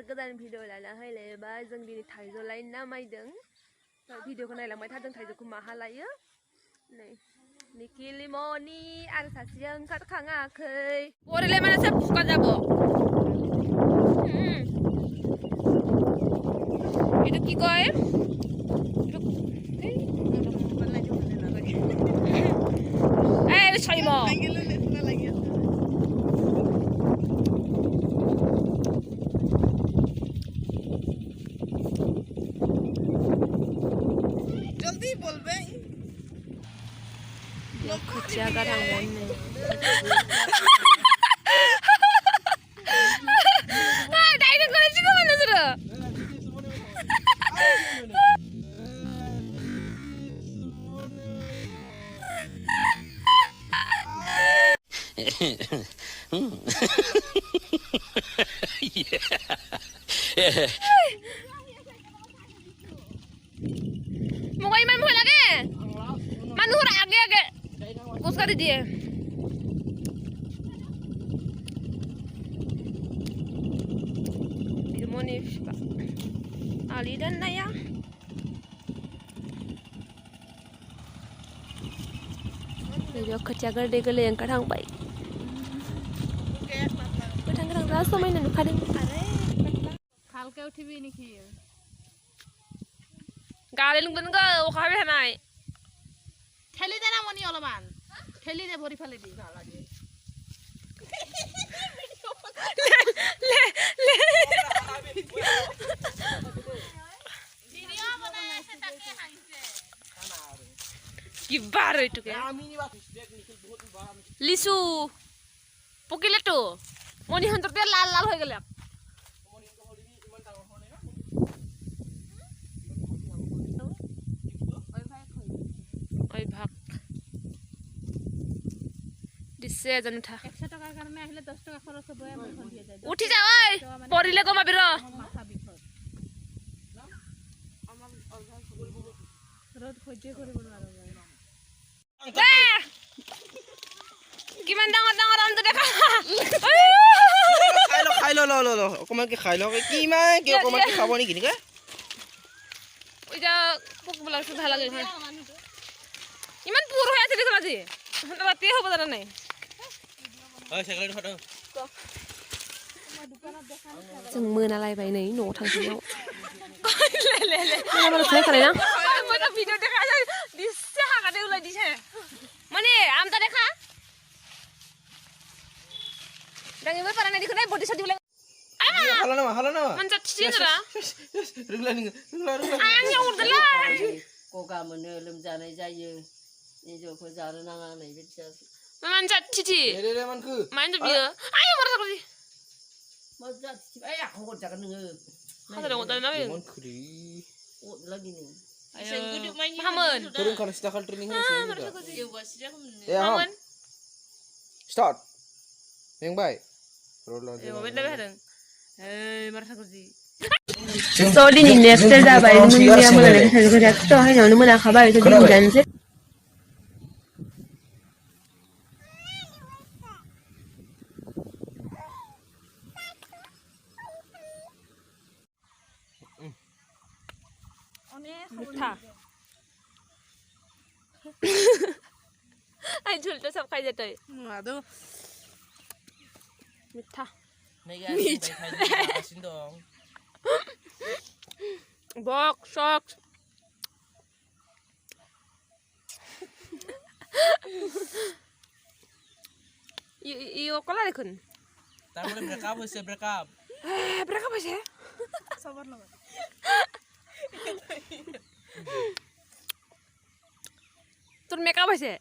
गोदान video लाना फैलायबाय जों दिनै थाइजौ लायनो नामायदों भिडिअखौ नायलांबाय थादों थाइजौखौ माहा लायो नै निखि लिमनि आरो सासेया ओंखारखाङाखै बरेलाय माने सोब फुका যাব itu কি কয় এই ছয়ম जल्दी बोलबे खोथिया गारांबाय डाइरेक्ट गरेछ के भन्नु छ र Mau iman mau lagi? Manuhur age. Bos kali dia. Ini mau nih, Pak. Ali dan Naya. Ini kerja gede yang kadang baik. Kadang rasa mainan kadang. खाल के उठिबी निखि गाले लुंगन ग ओखाबे हनाय ठेली देना मनी अलमान ठेली दे भरी फाले दी लागे ले वीडियो बनाया से तके हाइसे की बार इटुके लिसु पकिले तो मनी हंतर ते लाल लाल हो गेले দিছে জানো থা 100 টাকাৰ কাৰণে আহিলে 10 টাকা খৰচ হ'ব মই ফোন দিয়া যায় উঠি যা ঐ পৰিলে কমাবি ৰ মাথা বিখৰ আমাৰ ৰদ সহ্য কৰিব নোৱাৰো কিমান ডাঙৰ ডাঙৰ আমটো দেখা খাই ল অকমান কি খাই ল কি মানে কি অকমান কি খাব নেকি নিকে ওইটা পোক বলাছে ভাল লাগে ইমান পুৰ হৈ আছে দেখো আজি ৰাতি হ'ব জানা নাই ओइ साइकेल हटो जों मोनालायबाय नै न'आव थांफिनाव ले माने साइ खानाय ना मोना भिडिअ देखा दिसे हागादे उलाय दिसे माने आमता देखा दाङिबो पारानाय दिखौ नाय बडि सडि उलाय हाला ना मानजा थिजरा रोंला आंनि उरदलाय गगा मोनो लोमजानाय जायो एजौखौ जानो नाङा नै बिदियासो मानजा थिथि रे मानखो माइन बियो आय मरा थागोदि मजा थिथि आय आखौ जागोन नोङो हादर गदा ना बे मन खरि अद लागिनो आयो हामोन फोरों खानो सिदा खाल ट्रेनिं होनोसै एवबासिदा हमनो ए हाम स्टार्ट बेंबाय रोल ए मोबाइल लाबाय हादों मरा थागोदि So दिनै नेक्स्ट जाबाय मुनिया मोनानि थाखाय रेक्ट हायनावनो मोनाखाबाय थ' दिनै जानोसै मिठा आई झुलतो सब खाइ जतै आदो मिठा नै गाइस खाइदिन दं बक सक यो कला देखुन तारमाने ब्रेकआप होइसे सबर लगा তোর মেকআপ হইছে